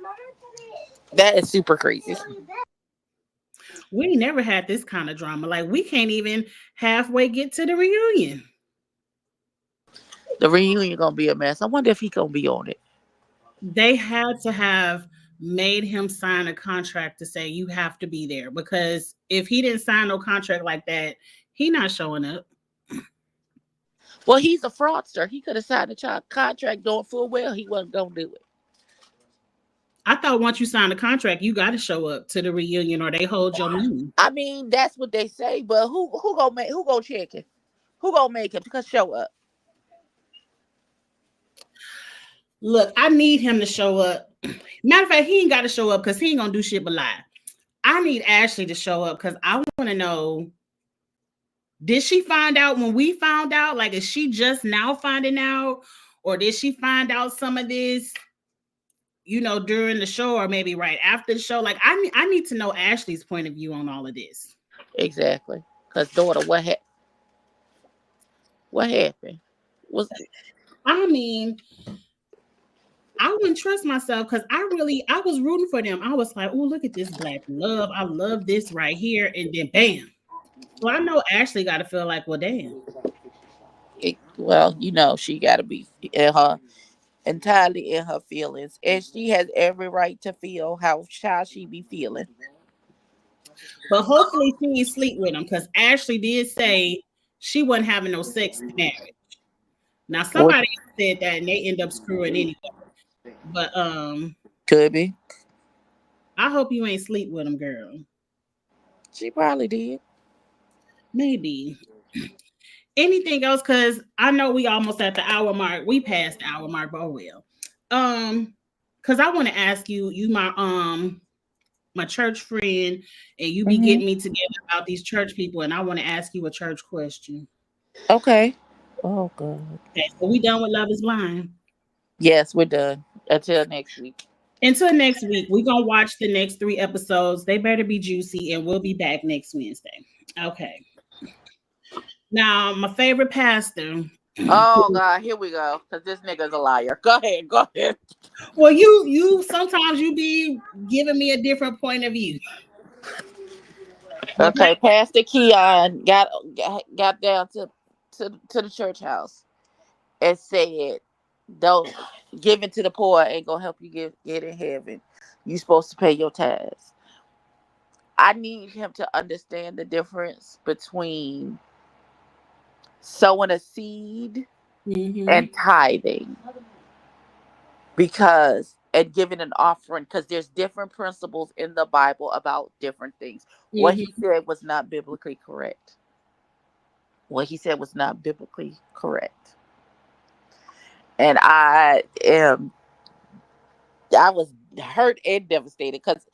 That is super crazy. We never had this kind of drama. Like, we can't even halfway get to the reunion. The reunion gonna be a mess. I wonder if he gonna be on it. They had to have made him sign a contract to say you have to be there, because if he didn't sign no contract like that, he not showing up. Well, he's a fraudster. He could have signed a contract knowing full well he wasn't gonna do it. I thought once you sign a contract, you got to show up to the reunion or they hold your money. I mean, that's what they say, but who gonna check it? Who gonna make him to show up? Look, I need him to show up. Matter of fact, he ain't got to show up because he ain't gonna do shit but lie. I need Ashley to show up because I want to know, did she find out when we found out? Like, is she just now finding out? Or did she find out some of this, during the show, or maybe right after the show? Like, I need to know Ashley's point of view on all of this. Exactly. Because, daughter, what happened? What happened? I mean, I wouldn't trust myself because I was rooting for them. I was like, oh, look at this black love. I love this right here. And then bam. So I know Ashley got to feel like, well, damn. She got to be entirely in her feelings. And she has every right to feel how she be feeling. But hopefully she didn't sleep with him, because Ashley did say she wasn't having no sex in marriage. Now, somebody said that and they end up screwing anyway. But could be. I hope you ain't sleep with him, girl. She probably did. Maybe. Anything else? Because I know we almost at the hour mark. We passed the hour mark, but oh well. Because I want to ask you my church friend, and you be getting me together about these church people, and I want to ask you a church question. Okay. Oh God. Okay, so we done with Love is Blind? Yes, we're done. Until next week. Until next week, we're going to watch the next 3 episodes. They better be juicy, and we'll be back next Wednesday. Okay. Now, my favorite pastor. Oh, God, here we go. Because this nigga's a liar. Go ahead. Well, you sometimes you be giving me a different point of view. Okay, Pastor Keon got down to the church house and said Don't give it to the poor ain't gonna help you get in heaven. You supposed to pay your tithes. I need him to understand the difference between sowing a seed and tithing, because and giving an offering, because there's different principles in the Bible about different things. What he said was not biblically correct. What he said was not biblically correct. And I was hurt and devastated, because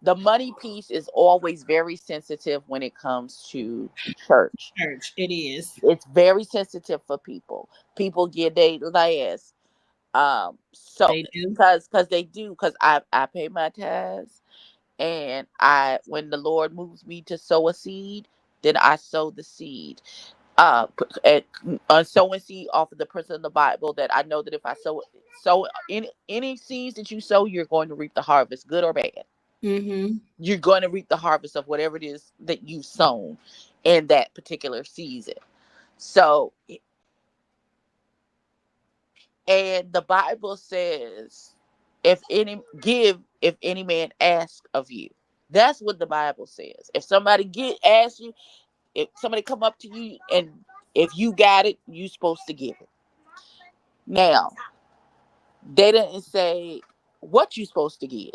the money piece is always very sensitive when it comes to church. It is. It's very sensitive for people. People get their last. So They do. because they do, because I pay my tithes, and when the Lord moves me to sow a seed, then I sow the seed. Sowing seed off of the principle of the Bible, that I know that if I sow any seeds that you sow, you're going to reap the harvest, good or bad. You're going to reap the harvest of whatever it is that you've sown in that particular season. So, and the Bible says, if any man ask of you. That's what the Bible says. If somebody ask you, if somebody come up to you, and if you got it, you supposed to give it. Now, they didn't say what you supposed to give.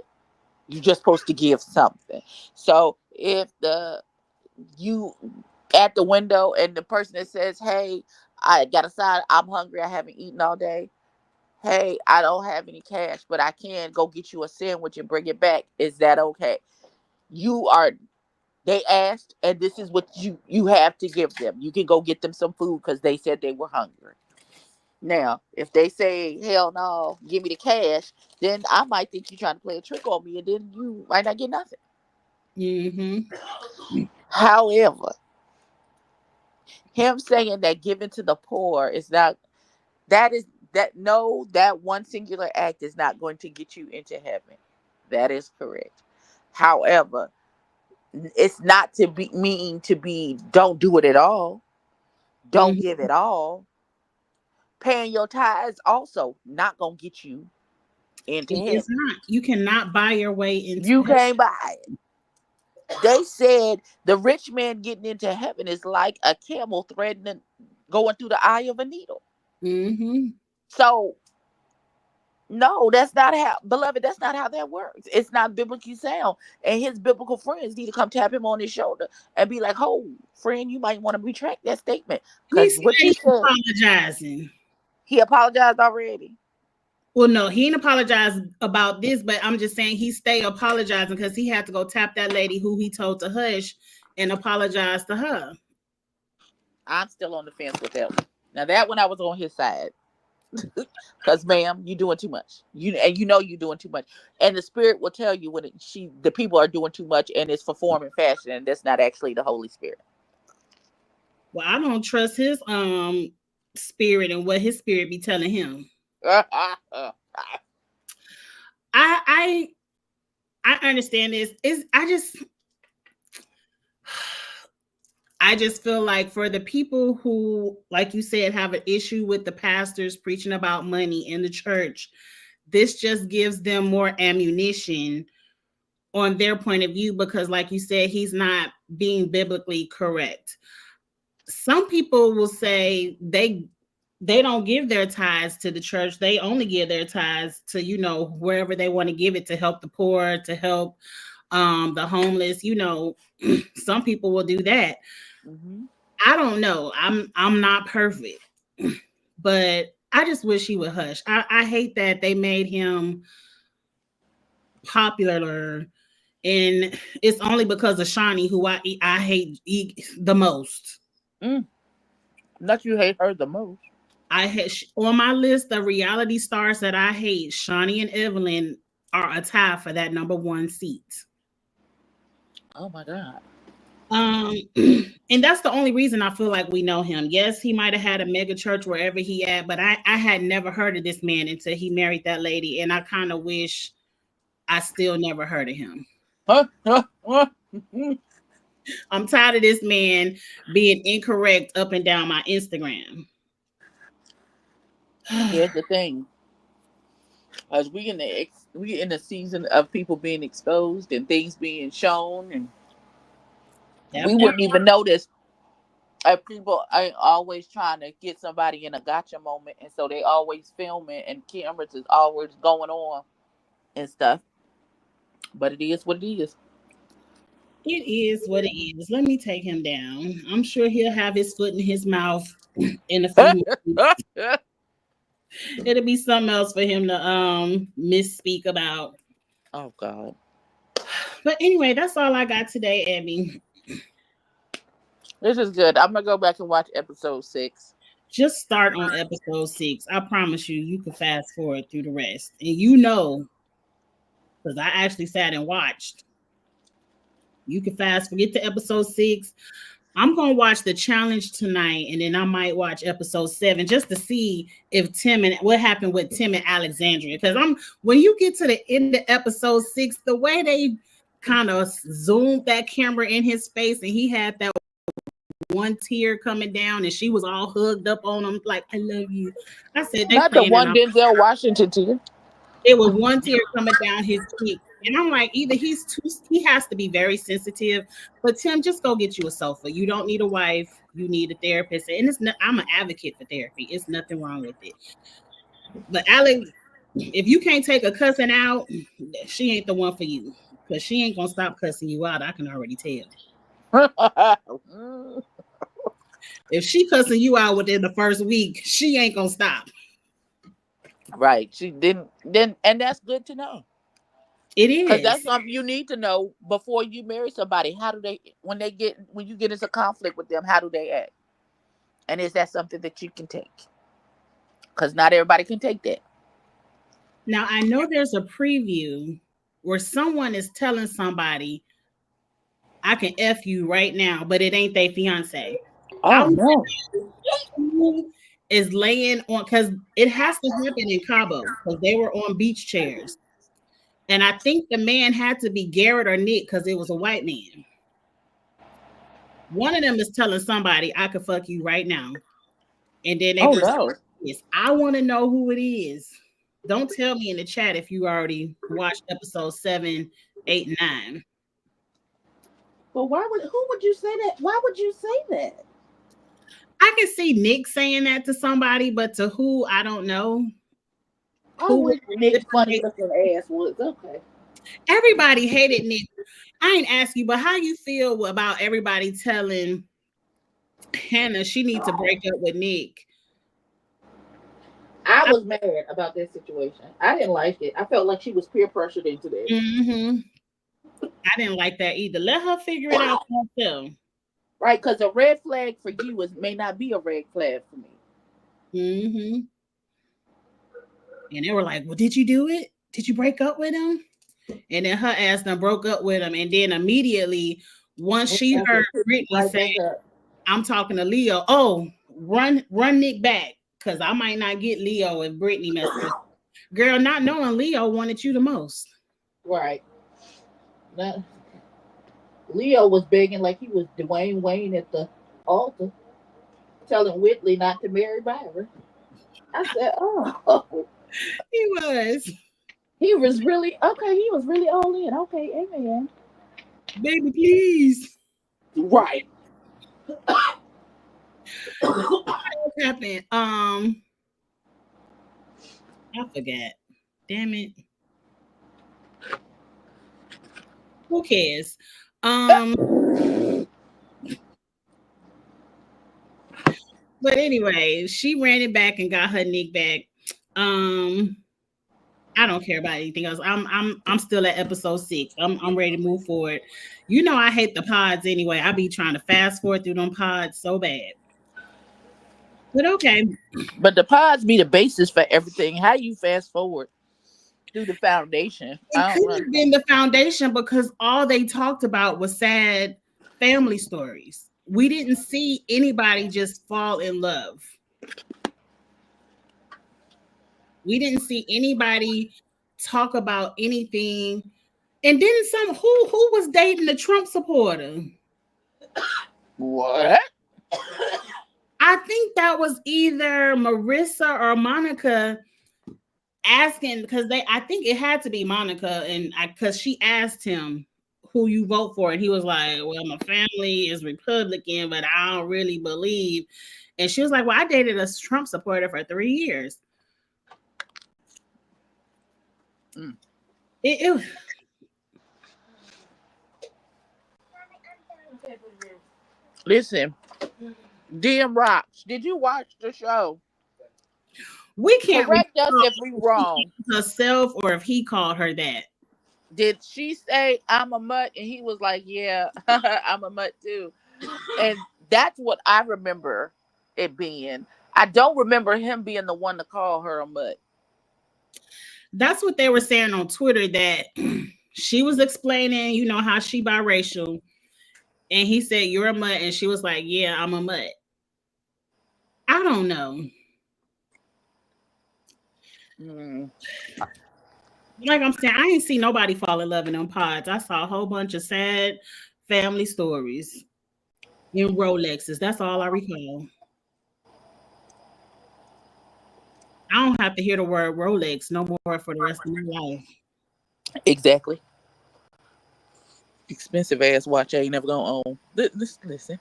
You're just supposed to give something. So if you at the window and the person that says, "Hey, I got a side, I'm hungry, I haven't eaten all day. Hey, I don't have any cash, but I can go get you a sandwich and bring it back. Is that okay?" They asked, and this is what you have to give them. You can go get them some food because they said they were hungry. Now, if they say, "Hell no, give me the cash," then I might think you're trying to play a trick on me, and then you might not get nothing. However, him saying that giving to the poor is not, that one singular act is not going to get you into heaven. That is correct. However, it's not to be don't do it at all. Don't give it all. Paying your tithes also not gonna get you into heaven. It's not. You cannot buy your way into You can't buy it. They said the rich man getting into heaven is like a camel going through the eye of a needle. So, no, that's not how, beloved, that's not how that works. It's not biblically sound. And his biblical friends need to come tap him on his shoulder and be like, "Oh, friend, you might want to retract that statement." Because what you said, apologizing. He apologized already. Well, no, he didn't apologize about this, but I'm just saying he stayed apologizing because he had to go tap that lady who he told to hush and apologize to her. I'm still on the fence with that one. Now, that one I was on his side. Because, ma'am, you're doing too much. You're doing too much. And the Spirit will tell you when the people are doing too much, and it's for form and fashion, and that's not actually the Holy Spirit. Well, I don't trust his spirit and what his spirit be telling him. I understand this. I just feel like for the people who, like you said, have an issue with the pastors preaching about money in the church, this just gives them more ammunition on their point of view, because like you said, he's not being biblically correct. Some people will say they don't give their tithes to the church. They only give their tithes to, wherever they want to give it, to help the poor, to help the homeless. Some people will do that. I don't know. I'm not perfect, but I just wish he would hush. I hate that they made him popular, and it's only because of Shani, who I hate the most. Not you hate her the most. I had on my list of reality stars that I hate, Shani and Evelyn are a tie for that number one seat. Oh my God. And that's the only reason I feel like we know him. Yes, he might have had a mega church wherever he at, but I had never heard of this man until he married that lady, and I kind of wish I still never heard of him. I'm tired of this man being incorrect up and down my Instagram. Here's the thing. As we in the season of people being exposed and things being shown, and we wouldn't even notice if people ain't always trying to get somebody in a gotcha moment, and so they always filming and cameras is always going on and stuff. But it is what it is. It is what it is. Let me take him down. I'm sure he'll have his foot in his mouth in a few minutes. It'll be something else for him to misspeak about. Oh God. But anyway, that's all I got today, Abby. This is good. I'm gonna go back and watch episode 6. Just start on episode 6. I promise you can fast forward through the rest. And you know, because I actually sat and watched. You can forget to episode 6. I'm going to watch the challenge tonight, and then I might watch episode 7 just to see if what happened with Tim and Alexandria. Because when you get to the end of episode 6, the way they kind of zoomed that camera in his face, and he had that one tear coming down, and she was all hugged up on him like, "I love you." I said, not the one Denzel Washington tear. It was one tear coming down his cheek. And I'm like, either he has to be very sensitive, but Tim, just go get you a sofa. You don't need a wife. You need a therapist. And I'm an advocate for therapy. It's nothing wrong with it. But Alex, if you can't take a cussing out, she ain't the one for you. Because she ain't going to stop cussing you out. I can already tell. If she cussing you out within the first week, she ain't going to stop. Right. She didn't. And that's good to know. It is. Because that's something you need to know before you marry somebody. How do they, when you get into conflict with them, how do they act? And is that something that you can take? Because not everybody can take that. Now, I know there's a preview where someone is telling somebody, I can F you right now, but it ain't their fiance. Oh, no. Who is laying on, because it has to happen in Cabo, because they were on beach chairs. And I think the man had to be Garrett or Nick because it was a white man. One of them is telling somebody, I could fuck you right now. And then they I want to know who it is. Don't tell me in the chat if you already watched episode 7, 8, and 9. But who would you say that? Why would you say that? I can see Nick saying that to somebody, but to who, I don't know. Nick's funny looking ass was okay. Everybody hated Nick. I ain't ask you, but how you feel about everybody telling Hannah she needs to break up with Nick? I was mad about that situation. I didn't like it. I felt like she was peer pressured into that. Mm-hmm. I didn't like that either. Let her figure it out for herself. Right, because a red flag for you may not be a red flag for me. Mm-hmm. And they were like, well, did you do it? Did you break up with him? And then her ass done broke up with him. And then immediately, once she heard Brittany say, I'm talking to Leo, run Nick back, because I might not get Leo if Brittany messes up. Girl, not knowing Leo wanted you the most. Right. Leo was begging like he was Dwayne Wayne at the altar, telling Whitley not to marry Byron. I said, oh. He was. He was really okay. He was really all in. Okay, amen. Baby, please. Right. What happened? I forgot. Damn it. Who cares? But anyway, she ran it back and got her Nick back. I don't care about anything else. I'm still at episode 6. I'm ready to move forward. You know I hate the pods anyway. I be trying to fast forward through them pods so bad. But okay. But the pods be the basis for everything. How you fast forward through the foundation? It could have been the foundation because all they talked about was sad family stories. We didn't see anybody just fall in love. We didn't see anybody talk about anything. And then who was dating the Trump supporter? What? I I think that was either Marissa or Monica asking, because I think it had to be Monica, and because she asked him who you vote for, and he was like, well, my family is Republican, but I don't really believe. And she was like, well, I dated a Trump supporter for 3 years. It Listen, DM Rocks, did you watch the show? we can't correct us if we wrong. Herself, or if he called her that. Did she say I'm a mutt? And he was like, yeah, I'm a mutt too. And that's what I remember it being. I don't remember him being the one to call her a mutt. That's what they were saying on Twitter, that she was explaining, you know, how she biracial. And he said, you're a mutt. And she was like, yeah, I'm a mutt. I don't know. Like I'm saying, I ain't see nobody fall in love in them pods. I saw a whole bunch of sad family stories in Rolexes. That's all I recall. I don't have to hear the word Rolex no more for the rest of my life. Exactly. Expensive ass watch I ain't never gonna own. Listen.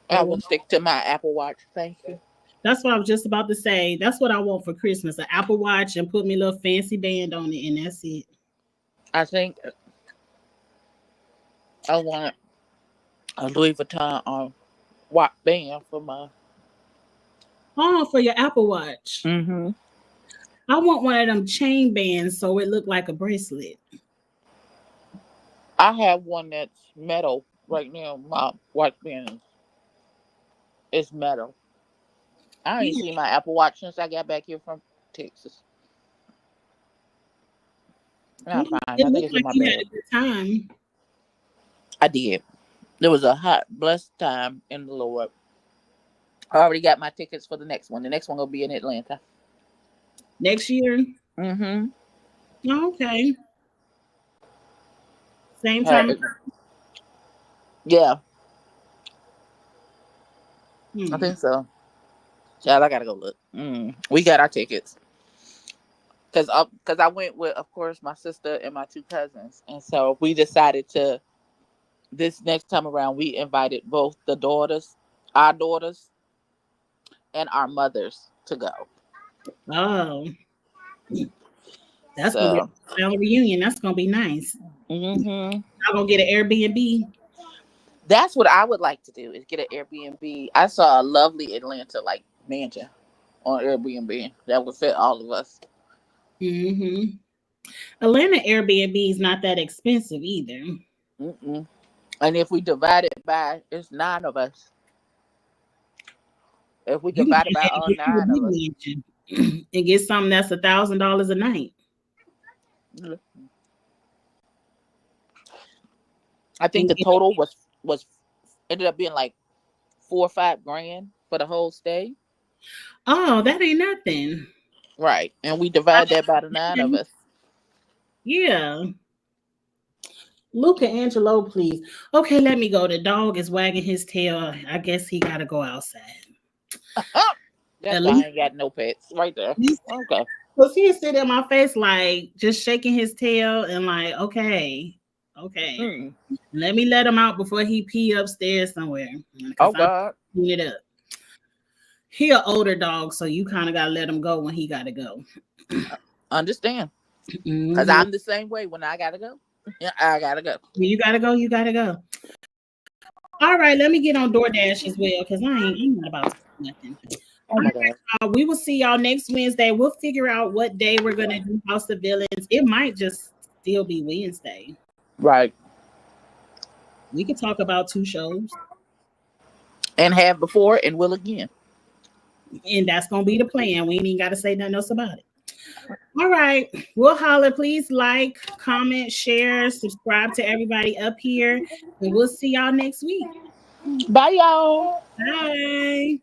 I will stick to my Apple Watch. Thank you. That's what I was just about to say. That's what I want for Christmas, an Apple Watch, and put me a little fancy band on it, and that's it. I think I want a Louis Vuitton watch band for my... Oh, for your Apple Watch. Mm-hmm. I want one of them chain bands so it looked like a bracelet. I have one that's metal right now. My watch band is metal. I ain't seen my Apple Watch since I got back here from Texas. I'm fine. I think it's in my bag. Had a good time. I did. There was a hot, blessed time in the Lord. I already got my tickets for the next one. The next one will be in Atlanta. Next year? Mm-hmm. Okay. Same time? Yeah. I think so. Child, I gotta go look. We got our tickets. Because I went with, of course, my sister and my 2 cousins. And so we decided to, this next time around, we invited both the daughters, our daughters, and our mothers to go. Oh. That's going to be a family reunion. That's going to be nice. Mm-hmm. I'm going to get an Airbnb. That's what I would like to do, is get an Airbnb. I saw a lovely Atlanta, mansion on Airbnb that would fit all of us. Mm-hmm. Atlanta Airbnb is not that expensive either. Mm-mm. And if we divide it by, it's 9 of us. If we divide it by all 9 of us, and get something that's $1,000 a night. I think the total was ended up being like $4 or $5 grand for the whole stay. Oh, that ain't nothing. Right. And we divide that by the 9 of us. Yeah. Luca Angelo, please. Okay, let me go. The dog is wagging his tail. I guess he got to go outside. That's why I ain't got no pets right there. Okay. Because he sit in my face just shaking his tail and okay. Let me let him out before he pee upstairs somewhere. Oh, God. Clean it up. He an older dog, so you kind of got to let him go when he got to go. Understand. Because I'm the same way when I got to go. Yeah, I got to go. You got to go. You got to go. All right, let me get on DoorDash as well, because I'm not about to do nothing. Oh my God. We will see y'all next Wednesday. We'll figure out what day we're going to do House of Villains. It might just still be Wednesday. Right. We could talk about 2 shows. And have before and will again. And that's going to be the plan. We ain't even got to say nothing else about it. All right. We'll holler. Please like, comment, share, subscribe to everybody up here. And we'll see y'all next week. Bye, y'all. Bye.